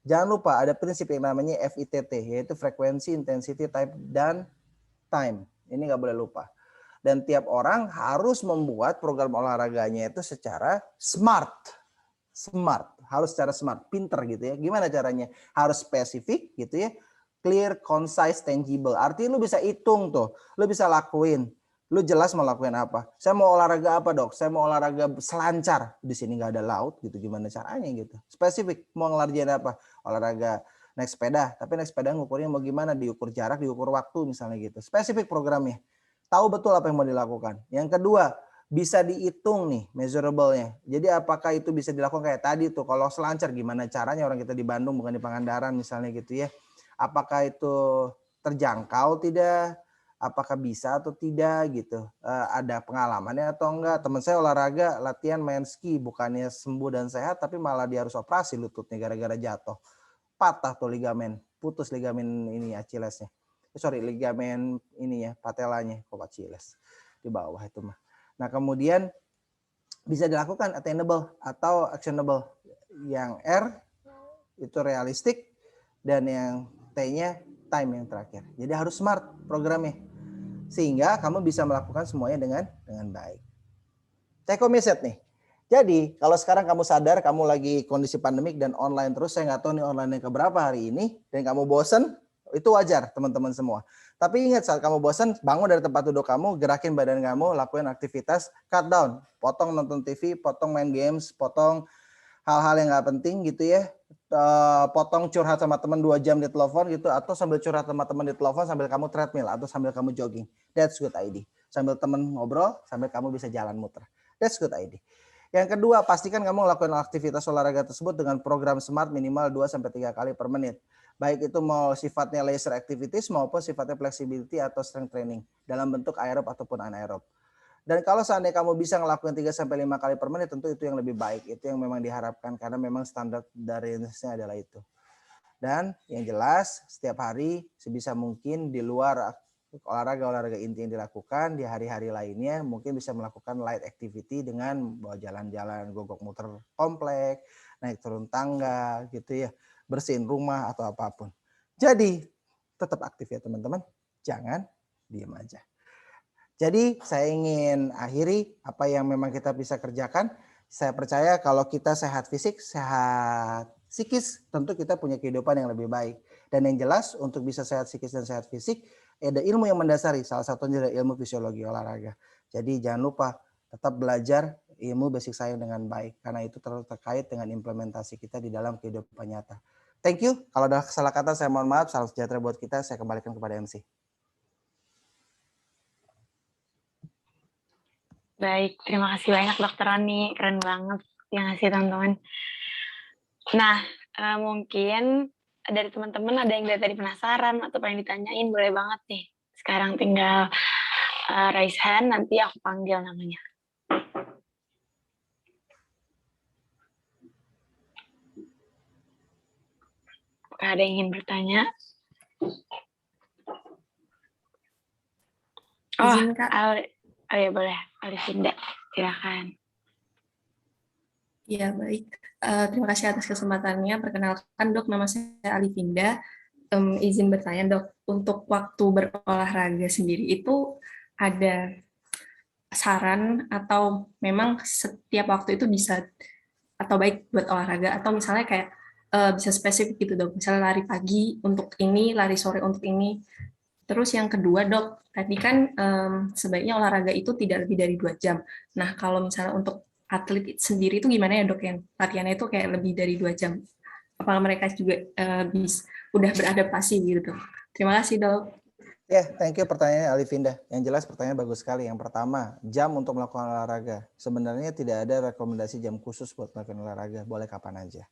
Speaker 1: Jangan lupa ada prinsip yang namanya FITT, yaitu frekuensi, intensity, type, dan time. Ini nggak boleh lupa. Dan tiap orang harus membuat program olahraganya itu secara smart. Smart, harus secara smart, pinter gitu ya. Gimana caranya? Harus spesifik gitu ya. Clear, concise, tangible. Artinya lu bisa hitung tuh, lu bisa lakuin. Lu jelas mau lakuin apa? Saya mau olahraga apa, Dok? Saya mau olahraga selancar. Di sini nggak ada laut gitu, gimana caranya gitu. Spesifik, mau ngelarjain apa? Olahraga naik sepeda, tapi naik sepeda ngukurnya mau gimana? Diukur jarak, diukur waktu misalnya gitu. Spesifik programnya. Tahu betul apa yang mau dilakukan. Yang kedua, bisa dihitung nih measurable-nya. Jadi apakah itu bisa dilakukan kayak tadi tuh, kalau selancar gimana caranya, orang kita di Bandung bukan di Pangandaran misalnya gitu ya. Apakah itu terjangkau tidak? Apakah bisa atau tidak gitu. Ada pengalamannya atau enggak. Teman saya olahraga, latihan main ski, bukannya sembuh dan sehat, tapi malah dia harus operasi lututnya gara-gara jatuh. Patah tuh ligamen, putus ligamen ini Achillesnya. Sorry, ligamen ini ya, patelanya, kok Achilles. Di bawah itu mah. Nah kemudian bisa dilakukan attainable atau actionable. Yang R itu realistik dan yang T-nya time yang terakhir. Jadi harus smart programnya. Sehingga kamu bisa melakukan semuanya dengan baik. Take home message nih. Jadi kalau sekarang kamu sadar kamu lagi kondisi pandemik dan online terus, saya nggak tahu nih online yang keberapa hari ini, dan kamu bosen, itu wajar teman-teman semua. Tapi ingat saat kamu bosen, bangun dari tempat duduk kamu, gerakin badan kamu, lakuin aktivitas, cut down, potong nonton TV, potong main games, potong hal-hal yang nggak penting gitu ya. Potong curhat sama teman 2 jam di telepon gitu, atau sambil curhat sama teman di telepon sambil kamu treadmill atau sambil kamu jogging. That's good idea. Sambil teman ngobrol, sambil kamu bisa jalan muter. That's good idea. Yang kedua, pastikan kamu melakukan aktivitas olahraga tersebut dengan program SMART minimal 2-3 kali per menit. Baik itu mau sifatnya leisure activities maupun sifatnya flexibility atau strength training dalam bentuk aerob ataupun anaerob. Dan kalau seandainya kamu bisa ngelakuin 3-5 kali per menit, tentu itu yang lebih baik. Itu yang memang diharapkan karena memang standar dari Indonesia adalah itu. Dan yang jelas setiap hari sebisa mungkin di luar olahraga inti yang dilakukan di hari-hari lainnya, mungkin bisa melakukan light activity dengan bawa jalan-jalan, gogok muter komplek, naik turun tangga gitu ya, bersihin rumah atau apapun. Jadi tetap aktif ya teman-teman, jangan diem aja. Jadi saya ingin akhiri apa yang memang kita bisa kerjakan. Saya percaya kalau kita sehat fisik, sehat psikis, tentu kita punya kehidupan yang lebih baik. Dan yang jelas untuk bisa sehat psikis dan sehat fisik, ada ilmu yang mendasari. Salah satunya adalah ilmu fisiologi olahraga. Jadi jangan lupa tetap belajar ilmu basic science dengan baik. Karena itu terkait dengan implementasi kita di dalam kehidupan nyata. Thank you. Kalau ada salah kata saya mohon maaf. Salam sejahtera buat kita. Saya kembalikan kepada MC.
Speaker 2: Baik, terima kasih banyak Dokter Rani. Keren banget yang ngasih teman-teman. Nah, mungkin dari teman-teman ada yang dari tadi penasaran atau pengen ditanyain, boleh banget nih. Sekarang tinggal raise hand, nanti aku panggil namanya. Apakah ada yang ingin bertanya? Oh,
Speaker 3: Izin, Kak.
Speaker 2: Oh ya boleh, Alifinda, silakan.
Speaker 3: Ya baik, terima kasih atas kesempatannya. Perkenalkan Dok, nama saya Alifinda. Izin bertanya Dok, untuk waktu berolahraga sendiri itu ada saran atau memang setiap waktu itu bisa atau baik buat olahraga, atau misalnya kayak bisa spesifik gitu Dok, misalnya lari pagi untuk ini, lari sore untuk ini. Terus yang kedua Dok, tadi kan sebaiknya olahraga itu tidak lebih dari 2 jam. Nah kalau misalnya untuk atlet sendiri itu gimana ya Dok, yang latihannya itu kayak lebih dari 2 jam? Apakah mereka juga udah beradaptasi gitu Dok? Terima kasih Dok.
Speaker 1: Ya, thank you pertanyaannya Alifinda. Yang jelas pertanyaan bagus sekali. Yang pertama, jam untuk melakukan olahraga. Sebenarnya tidak ada rekomendasi jam khusus buat melakukan olahraga, boleh kapan aja.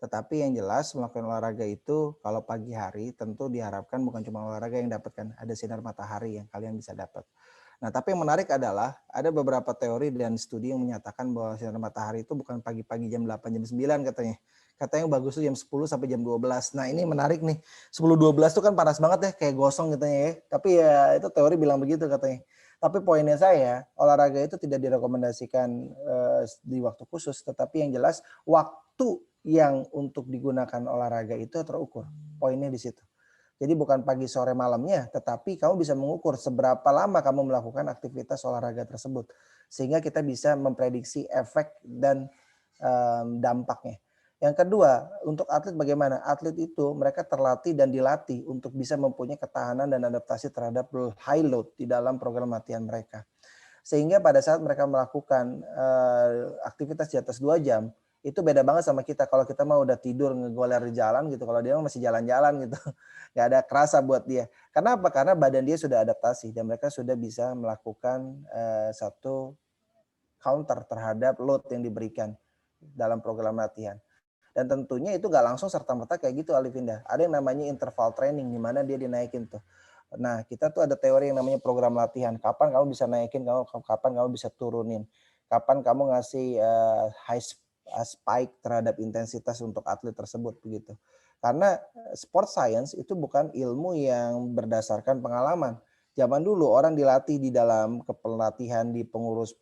Speaker 1: Tetapi yang jelas melakukan olahraga itu kalau pagi hari tentu diharapkan bukan cuma olahraga yang dapatkan, ada sinar matahari yang kalian bisa dapat. Nah, tapi yang menarik adalah ada beberapa teori dan studi yang menyatakan bahwa sinar matahari itu bukan pagi-pagi jam 8, jam 9 katanya. Katanya yang bagus itu jam 10 sampai jam 12. Nah, ini menarik nih. 10-12 itu kan panas banget ya, kayak gosong katanya ya. Tapi ya itu teori bilang begitu katanya. Tapi poinnya saya, olahraga itu tidak direkomendasikan di waktu khusus, tetapi yang jelas waktu yang untuk digunakan olahraga itu terukur. Poinnya di situ. Jadi bukan pagi, sore, malamnya, tetapi kamu bisa mengukur seberapa lama kamu melakukan aktivitas olahraga tersebut. Sehingga kita bisa memprediksi efek dan dampaknya. Yang kedua, untuk atlet bagaimana? Atlet itu mereka terlatih dan dilatih untuk bisa mempunyai ketahanan dan adaptasi terhadap high load di dalam program latihan mereka. Sehingga pada saat mereka melakukan aktivitas di atas 2 jam, itu beda banget sama kita. Kalau kita mah udah tidur ngegoler di jalan gitu, kalau dia masih jalan-jalan gitu. Nggak ada kerasa buat dia. Karena apa? Karena badan dia sudah adaptasi dan mereka sudah bisa melakukan satu counter terhadap load yang diberikan dalam program latihan. Dan tentunya itu nggak langsung serta-merta kayak gitu Alifinda. Ada yang namanya interval training, di mana dia dinaikin tuh. Nah, kita tuh ada teori yang namanya program latihan. Kapan kamu bisa naikin, kapan kamu bisa turunin. Kapan kamu ngasih spike terhadap intensitas untuk atlet tersebut begitu. Karena sport science itu bukan ilmu yang berdasarkan pengalaman. Zaman dulu orang dilatih di dalam kepelatihan di pengurus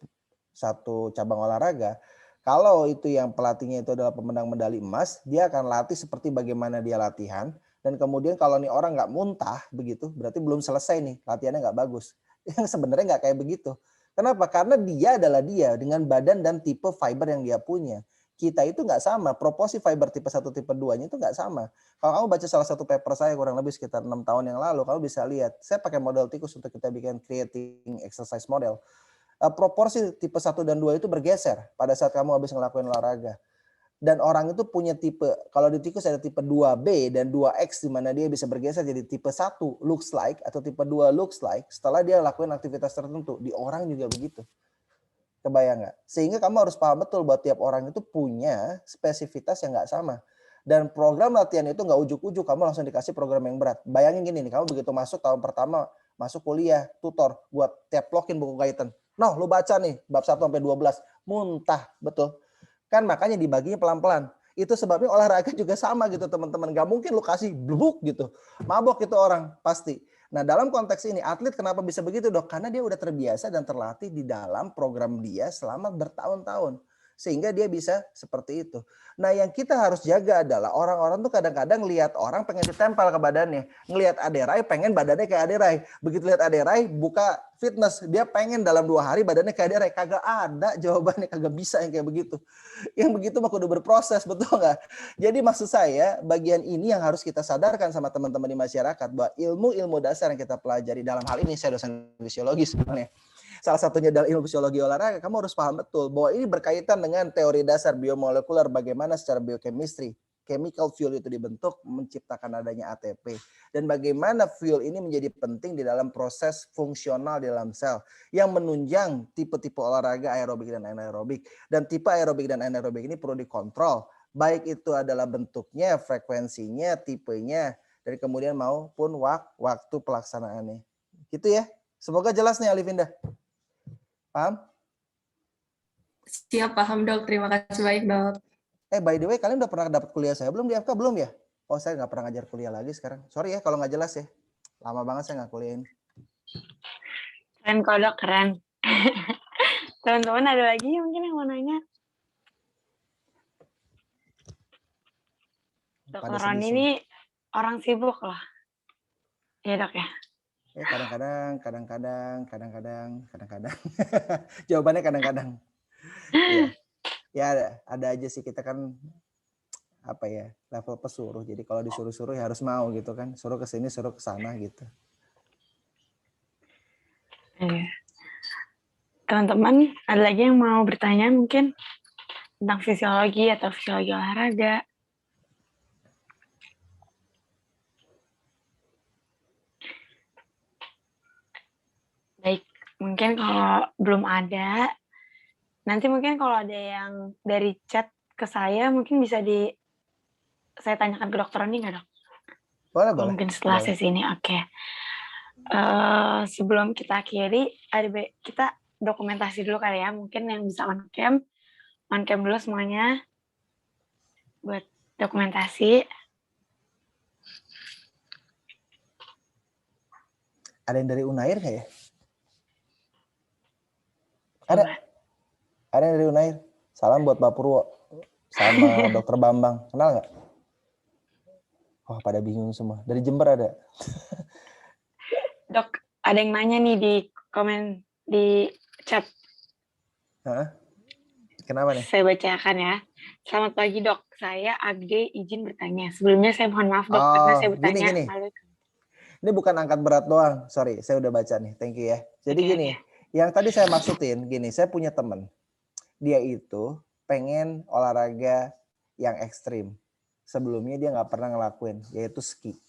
Speaker 1: satu cabang olahraga. Kalau itu yang pelatihnya itu adalah pemenang medali emas, dia akan latih seperti bagaimana dia latihan. Dan kemudian kalau nih orang nggak muntah begitu, berarti belum selesai nih, latihannya nggak bagus. Yang sebenarnya nggak kayak begitu. Kenapa? Karena dia adalah dia dengan badan dan tipe fiber yang dia punya. Kita itu nggak sama, proporsi fiber tipe 1, tipe 2-nya itu nggak sama. Kalau kamu baca salah satu paper saya kurang lebih sekitar 6 tahun yang lalu, kamu bisa lihat, saya pakai model tikus untuk kita bikin creating exercise model. Proporsi tipe 1 dan 2 itu bergeser pada saat kamu habis ngelakuin olahraga. Dan orang itu punya tipe, kalau di tikus ada tipe 2B dan 2X di mana dia bisa bergeser jadi tipe 1 looks like atau tipe 2 looks like setelah dia lakuin aktivitas tertentu. Di orang juga begitu. Kebayang nggak? Sehingga kamu harus paham betul bahwa tiap orang itu punya spesifitas yang nggak sama. Dan program latihan itu nggak ujuk-ujuk kamu langsung dikasih program yang berat. Bayangin gini nih, kamu begitu masuk tahun pertama, masuk kuliah, tutor, buat teplokin buku kaitan. Noh, lu baca nih bab 1 sampai 12, muntah, betul. Kan makanya dibaginya pelan-pelan. Itu sebabnya olahraga juga sama gitu teman-teman. Gak mungkin lu kasih blubuk gitu. Mabok itu orang pasti. Nah dalam konteks ini atlet kenapa bisa begitu dok? Karena dia udah terbiasa dan terlatih di dalam program dia selama bertahun-tahun. Sehingga dia bisa seperti itu. Nah yang kita harus jaga adalah orang-orang tuh kadang-kadang lihat orang pengen ditempel ke badannya. Ngelihat Aderai pengen badannya kayak Aderai. Begitu lihat Aderai buka fitness. Dia pengen dalam 2 hari badannya kayak Aderai. Kagak ada jawabannya, kagak bisa yang kayak begitu. Yang begitu mah kudu berproses, betul nggak? Jadi maksud saya bagian ini yang harus kita sadarkan sama teman-teman di masyarakat. Bahwa ilmu-ilmu dasar yang kita pelajari dalam hal ini, saya dosen fisiologi sebenarnya. Salah satunya adalah ilmu fisiologi olahraga. Kamu harus paham betul bahwa ini berkaitan dengan teori dasar biomolekuler, bagaimana secara biochemistry chemical fuel itu dibentuk menciptakan adanya ATP dan bagaimana fuel ini menjadi penting di dalam proses fungsional di dalam sel yang menunjang tipe-tipe olahraga aerobik dan anaerobik. Dan tipe aerobik dan anaerobik ini perlu dikontrol, baik itu adalah bentuknya, frekuensinya, tipenya, dan kemudian maupun waktu pelaksanaannya. Gitu ya. Semoga jelas nih Alifinda. Paham?
Speaker 3: Siap, paham dok. Terima kasih baik dok.
Speaker 1: By the way, kalian udah pernah dapat kuliah saya belum di FK? Belum ya? Oh, saya nggak pernah ngajar kuliah lagi sekarang. Sorry ya kalau nggak jelas ya. Lama banget saya nggak kuliah ini.
Speaker 2: Keren kok dok, keren. Teman-teman ada lagi mungkin yang mau nanya? Dokter Roni ini orang sibuk loh. Iya dok ya?
Speaker 1: Kadang-kadang. Jawabannya kadang-kadang. Ya ada aja sih, kita kan apa ya, level pesuruh. Jadi kalau disuruh-suruh ya harus mau gitu kan. Suruh ke sini, suruh ke sana gitu.
Speaker 2: Teman-teman, ada lagi yang mau bertanya mungkin tentang fisiologi atau fisiologi olahraga? Baik, mungkin kalau belum ada, nanti mungkin kalau ada yang dari chat ke saya, mungkin bisa saya tanyakan ke dokter Roni nggak dok?
Speaker 1: Boleh.
Speaker 2: Mungkin setelah sesi ini, oke. Sebelum kita akhiri, kita dokumentasi dulu kali ya, mungkin yang bisa on cam dulu semuanya buat dokumentasi.
Speaker 1: Ada yang dari Unair nggak ya? Ada yang dari Unair. Salam buat Pak Purwo sama Dokter Bambang. Kenal nggak? Wah, pada bingung semua. Dari Jember ada.
Speaker 2: Dok, ada yang nanya nih di komen di chat.
Speaker 1: Kenapa nih?
Speaker 2: Saya bacakan ya. Selamat pagi dok, saya Agde izin bertanya. Sebelumnya saya mohon maaf dok, karena saya bertanya
Speaker 1: Gini.
Speaker 2: malu.
Speaker 1: Ini bukan angkat berat doang. Sorry, saya udah baca nih. Thank you ya. Jadi gini, yang tadi saya maksudin, gini, saya punya temen. Dia itu pengen olahraga yang ekstrim. Sebelumnya dia nggak pernah ngelakuin, yaitu ski.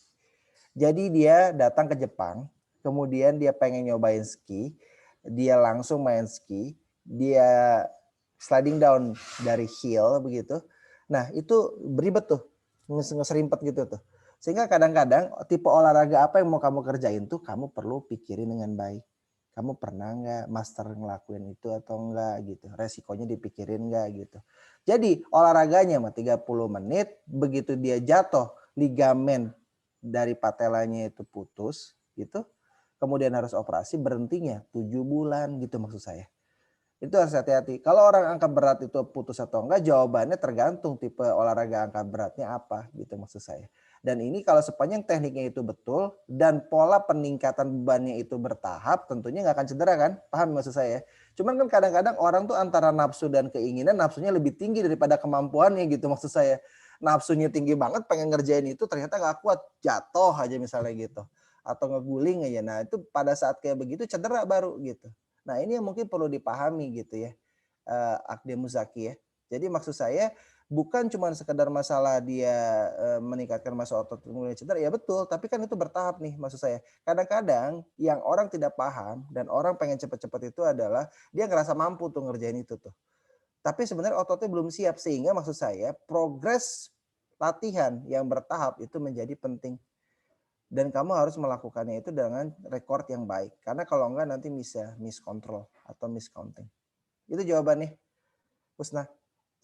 Speaker 1: Jadi dia datang ke Jepang, kemudian dia pengen nyobain ski, dia langsung main ski, dia sliding down dari hill begitu. Nah itu beribet tuh, ngeserimpet gitu tuh. Sehingga kadang-kadang tipe olahraga apa yang mau kamu kerjain tuh kamu perlu pikirin dengan baik. Kamu pernah nggak master ngelakuin itu atau enggak gitu. Resikonya dipikirin nggak gitu. Jadi olahraganya mah 30 menit, begitu dia jatuh ligamen dari patelanya itu putus gitu. Kemudian harus operasi, berhentinya 7 bulan gitu maksud saya. Itu harus hati-hati. Kalau orang angkat berat itu putus atau enggak, jawabannya tergantung tipe olahraga angkat beratnya apa gitu maksud saya. Dan ini kalau sepanjang tekniknya itu betul dan pola peningkatan bebannya itu bertahap, tentunya nggak akan cedera kan? Paham maksud saya? Cuman kan kadang-kadang orang tuh antara nafsu dan keinginan, nafsunya lebih tinggi daripada kemampuannya gitu maksud saya. Nafsunya tinggi banget pengen ngerjain itu, ternyata nggak kuat, jatuh aja misalnya gitu. Atau ngeguling aja. Nah itu pada saat kayak begitu cedera baru gitu. Nah ini yang mungkin perlu dipahami gitu ya, Agde Muzaki ya. Jadi maksud saya bukan cuma sekedar masalah dia meningkatkan massa otot kemudian cedera, ya betul, tapi kan itu bertahap nih maksud saya. Kadang-kadang yang orang tidak paham dan orang pengen cepet-cepet itu adalah dia ngerasa mampu tuh ngerjain itu tuh. Tapi sebenarnya ototnya belum siap sehingga maksud saya progres latihan yang bertahap itu menjadi penting. Dan kamu harus melakukannya itu dengan rekor yang baik. Karena kalau enggak nanti bisa miskontrol atau miscounting. Itu jawabannya. Husna.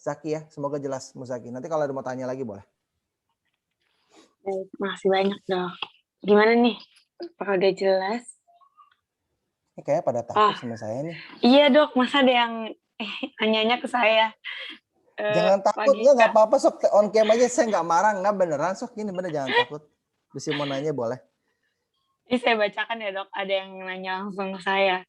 Speaker 1: Zaki ya, semoga jelas Muzaki. Nanti kalau ada mau tanya lagi boleh.
Speaker 2: Baik, makasih banyak dok. Gimana nih? Apakah udah jelas?
Speaker 1: Ini kayaknya pada takut sama saya nih.
Speaker 2: Iya dok, masa ada yang nanyanya ke saya?
Speaker 1: Jangan takut, nggak apa-apa sok on cam aja, saya nggak marah, nggak beneran sok ini bener jangan takut. Bisa mau nanya boleh.
Speaker 2: Ini saya bacakan ya dok, ada yang nanya langsung ke saya.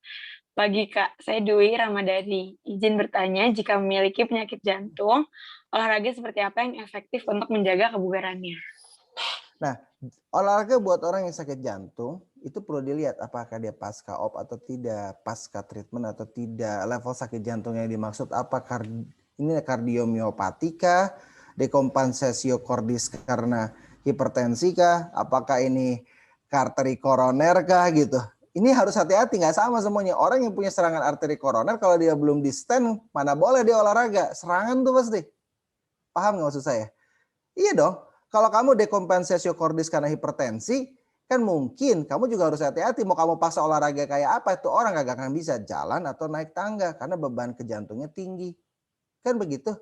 Speaker 2: Pagi Kak, saya Dwi Ramadhani. Izin bertanya, jika memiliki penyakit jantung, olahraga seperti apa yang efektif untuk menjaga kebugarannya?
Speaker 1: Nah, olahraga buat orang yang sakit jantung, itu perlu dilihat apakah dia pasca op atau tidak, pasca treatment atau tidak, level sakit jantung yang dimaksud apa, ini kardiomyopatika, dekompensasio cordis karena hipertensi kah, apakah ini arteri koroner kah gitu. Ini harus hati-hati, nggak sama semuanya. Orang yang punya serangan arteri koroner kalau dia belum di stent, mana boleh dia olahraga. Serangan tuh pasti. Paham nggak maksud saya? Iya dong. Kalau kamu dekompensasio cordis karena hipertensi, kan mungkin kamu juga harus hati-hati. Mau kamu paksa olahraga kayak apa, itu orang gak akan bisa jalan atau naik tangga karena beban ke jantungnya tinggi. Kan begitu.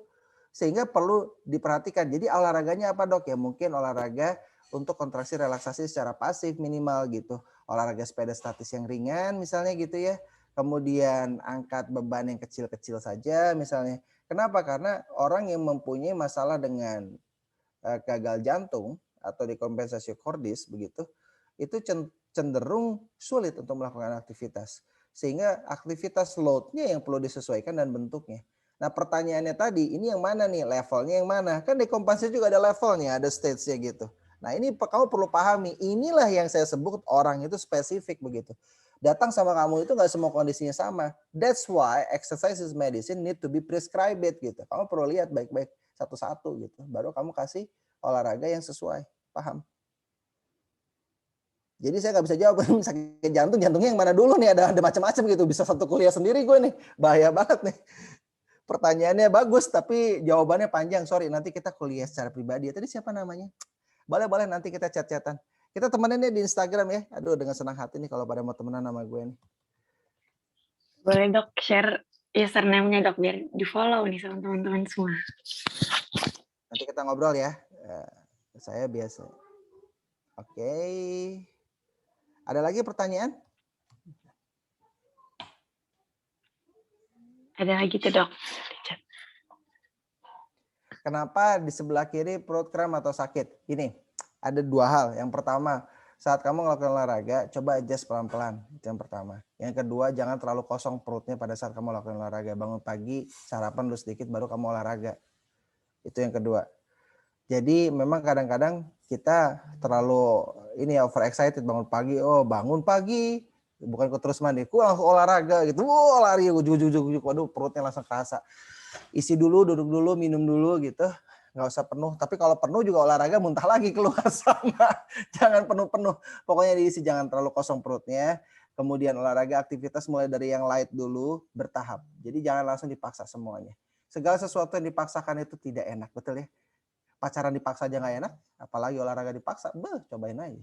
Speaker 1: Sehingga perlu diperhatikan. Jadi olahraganya apa dok? Ya mungkin olahraga untuk kontraksi relaksasi secara pasif minimal gitu. Olahraga sepeda statis yang ringan misalnya gitu ya. Kemudian angkat beban yang kecil-kecil saja misalnya. Kenapa? Karena orang yang mempunyai masalah dengan gagal jantung atau dekompensasi cordis begitu, itu cenderung sulit untuk melakukan aktivitas. Sehingga aktivitas load-nya yang perlu disesuaikan dan bentuknya. Nah pertanyaannya tadi, ini yang mana nih? Levelnya yang mana? Kan dekompensasi juga ada levelnya, ada stage-nya gitu. Nah ini kamu perlu pahami, inilah yang saya sebut orang itu spesifik begitu. Datang sama kamu itu nggak semua kondisinya sama. That's why exercise is medicine need to be prescribed gitu. Kamu perlu lihat baik-baik satu-satu gitu. Baru kamu kasih olahraga yang sesuai. Paham? Jadi saya nggak bisa jawab sakit jantung, jantungnya yang mana dulu nih, ada macam-macam gitu. Bisa satu kuliah sendiri gue nih. Bahaya banget nih. Pertanyaannya bagus tapi jawabannya panjang. Sorry, nanti kita kuliah secara pribadi. Tadi siapa namanya? Boleh nanti kita chat-chatan. Kita temenin di Instagram ya. Aduh dengan senang hati nih kalau pada mau temenan sama gue nih.
Speaker 2: Boleh dok share username-nya dok biar di follow nih sama teman-teman semua.
Speaker 1: Nanti kita ngobrol ya. Saya biasa. Oke. Ada lagi pertanyaan?
Speaker 2: Ada lagi tuh dok.
Speaker 1: Kenapa di sebelah kiri perut kram atau sakit? Ini ada dua hal. Yang pertama, saat kamu ngelakuin olahraga, coba adjust pelan-pelan. Itu yang pertama. Yang kedua, jangan terlalu kosong perutnya pada saat kamu ngelakuin olahraga. Bangun pagi, sarapan dulu sedikit, baru kamu olahraga. Itu yang kedua. Jadi memang kadang-kadang kita terlalu overexcited bangun pagi. Oh, bangun pagi, bukan ku terus mandi, ku langsung olahraga gitu. Lari ujuk-ujuk, waduh perutnya langsung kerasa. Isi dulu, duduk dulu, minum dulu gitu. Nggak usah penuh. Tapi kalau penuh juga olahraga muntah lagi keluar sama. Jangan penuh-penuh. Pokoknya diisi, jangan terlalu kosong perutnya. Kemudian olahraga aktivitas mulai dari yang light dulu, bertahap. Jadi jangan langsung dipaksa semuanya. Segala sesuatu yang dipaksakan itu tidak enak, betul ya? Pacaran dipaksa aja nggak enak, apalagi olahraga dipaksa, cobain aja.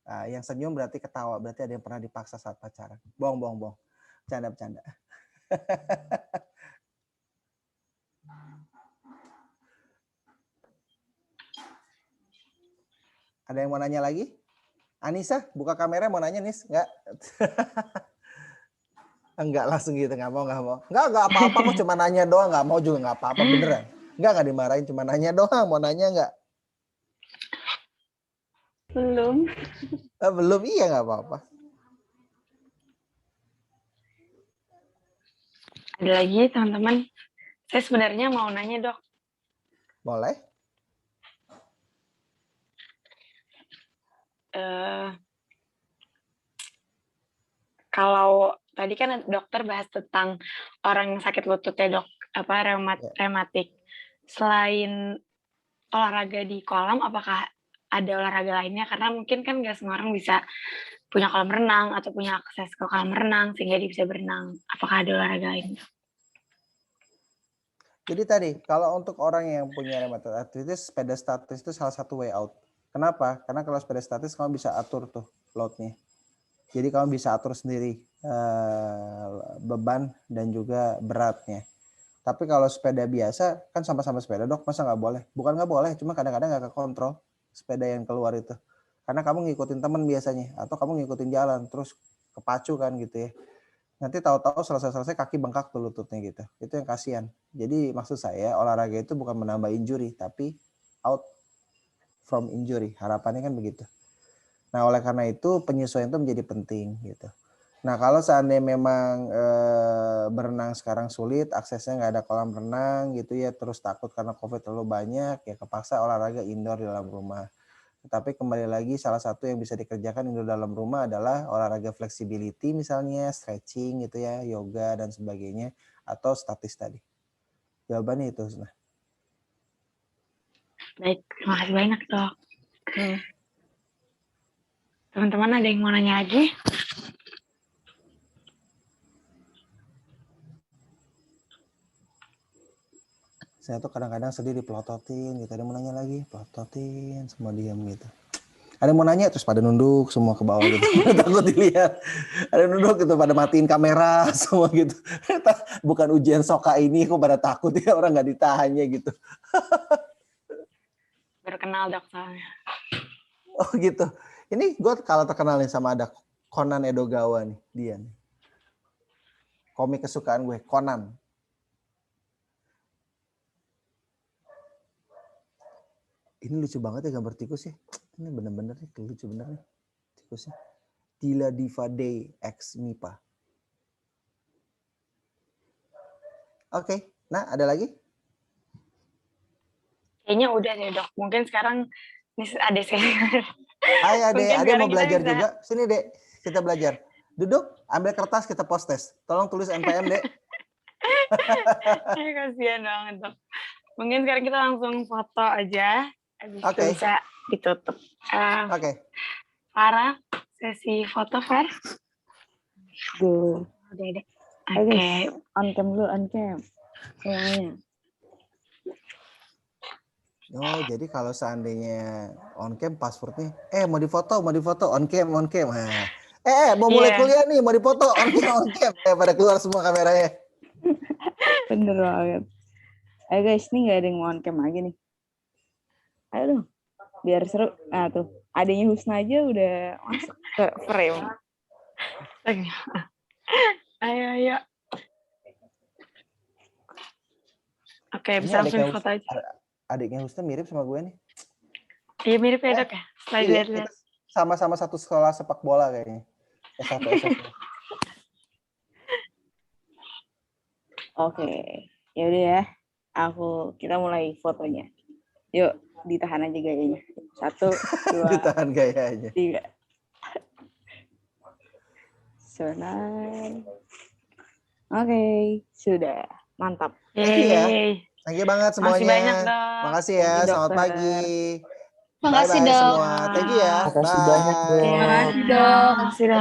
Speaker 1: Nah, yang senyum berarti ketawa, berarti ada yang pernah dipaksa saat pacaran. Bohong. Bercanda. Ada yang mau nanya lagi? Anissa, buka kamera mau nanya, Nis? Enggak? Enggak langsung gitu, nggak mau. Enggak apa-apa, kok cuma nanya doang, nggak mau juga nggak apa-apa, beneran. Enggak dimarahin, cuma nanya doang, mau nanya enggak?
Speaker 2: Belum.
Speaker 1: Belum, iya nggak apa-apa.
Speaker 2: Ada lagi teman-teman. Saya sebenarnya mau nanya dok.
Speaker 1: Boleh.
Speaker 2: Kalau tadi kan dokter bahas tentang orang yang sakit lutut ya dok, rematik. Selain olahraga di kolam, apakah ada olahraga lainnya? Karena mungkin kan nggak semua orang bisa punya kolam renang atau punya akses ke kolam renang sehingga dia bisa berenang. Apakah ada olahraga lain?
Speaker 1: Jadi tadi, kalau untuk orang yang punya rheumatoid arthritis, sepeda statis itu salah satu way out. Kenapa? Karena kalau sepeda statis kamu bisa atur tuh load-nya. Jadi kamu bisa atur sendiri beban dan juga beratnya. Tapi kalau sepeda biasa, kan sama-sama sepeda dok, masa nggak boleh? Bukan nggak boleh, cuma kadang-kadang nggak kekontrol sepeda yang keluar itu. Karena kamu ngikutin teman biasanya, atau kamu ngikutin jalan, terus kepacu kan gitu ya. Nanti tahu-tahu selesai kaki bengkak tuh lututnya gitu. Itu yang kasihan. Jadi maksud saya olahraga itu bukan menambah injury, tapi out from injury. Harapannya kan begitu. Nah oleh karena itu penyesuaian itu menjadi penting gitu. Nah kalau seandainya memang berenang sekarang sulit, aksesnya nggak ada kolam renang gitu ya, terus takut karena COVID terlalu banyak, ya kepaksa olahraga indoor di dalam rumah. Tetapi kembali lagi salah satu yang bisa dikerjakan di dalam rumah adalah olahraga flexibility misalnya, stretching gitu ya, yoga dan sebagainya, atau statis tadi. Jawabannya itu.
Speaker 2: Baik, terima kasih banyak dok. Teman-teman ada yang mau nanya lagi?
Speaker 1: Saya tuh kadang-kadang sedih dipelototin gitu, ada yang mau nanya lagi, pelototin, semua diam gitu. Ada yang mau nanya terus pada nunduk semua ke bawah gitu. Takut dilihat. Ada yang nunduk gitu pada matiin kamera semua gitu. Bukan ujian soka ini kok pada takut ya, orang nggak ditahannya gitu.
Speaker 2: Baru kenal dok soalnya.
Speaker 1: Oh gitu. Ini gue kalau terkenal nih sama ada Conan Edogawa nih, dia nih. Komik kesukaan gue, Conan. Ini lucu banget ya gambar tikus ya. Ini bener-bener nih, lucu bener nih tikusnya. Dila Diva Day X Mipa. Oke, nah ada lagi?
Speaker 2: Kayaknya udah deh dok. Mungkin sekarang ada saya.
Speaker 1: Hai Ade mau belajar juga. Sini Dek, kita belajar. Duduk, ambil kertas kita post test. Tolong tulis NPM Dek.
Speaker 2: Kasihan banget dok. Mungkin sekarang kita langsung foto aja. Habis itu bisa ditutup. Oke. Farah, sesi foto Far.
Speaker 4: Udah deh. Oke. On cam dulu, on cam. Semuanya.
Speaker 1: Oh, jadi kalau seandainya on cam passwordnya, mau difoto on cam. Nah. Mau mulai kuliah nih, mau difoto on cam. Pada keluar semua kameranya.
Speaker 4: Bener banget. Ayo guys, nih gak ada yang mau on cam lagi nih. Ayo dong, biar seru. Nah tuh, adanya Husna aja udah masuk ke frame.
Speaker 2: Ayo. Oke, bisa langsung foto aja.
Speaker 1: Adiknya Husna mirip sama gue nih.
Speaker 2: Iya mirip ya dok ya? Setelah lihat-lihat.
Speaker 1: sama-sama satu sekolah sepak bola kayaknya. S1 SFB.
Speaker 4: Oke, ya udah ya. Kita mulai fotonya. Yuk, ditahan aja gayanya. 1, 2,
Speaker 1: Ditahan gayanya.
Speaker 4: 3. Senang. Oke, sudah. Mantap.
Speaker 1: Thank you ya.
Speaker 2: Yeay.
Speaker 1: Thank you banget
Speaker 2: Makasih
Speaker 1: semuanya.
Speaker 2: banyak, Dok.
Speaker 1: Makasih ya.
Speaker 4: Thank you,
Speaker 1: Selamat
Speaker 4: dokter.
Speaker 1: pagi.
Speaker 5: Makasih,
Speaker 1: Bye-bye
Speaker 5: Dok.
Speaker 1: semua. Thank you ya.
Speaker 6: Makasih banyak, Dok.
Speaker 2: Iya.
Speaker 3: Makasih, Dok.
Speaker 2: Makasih, Dok.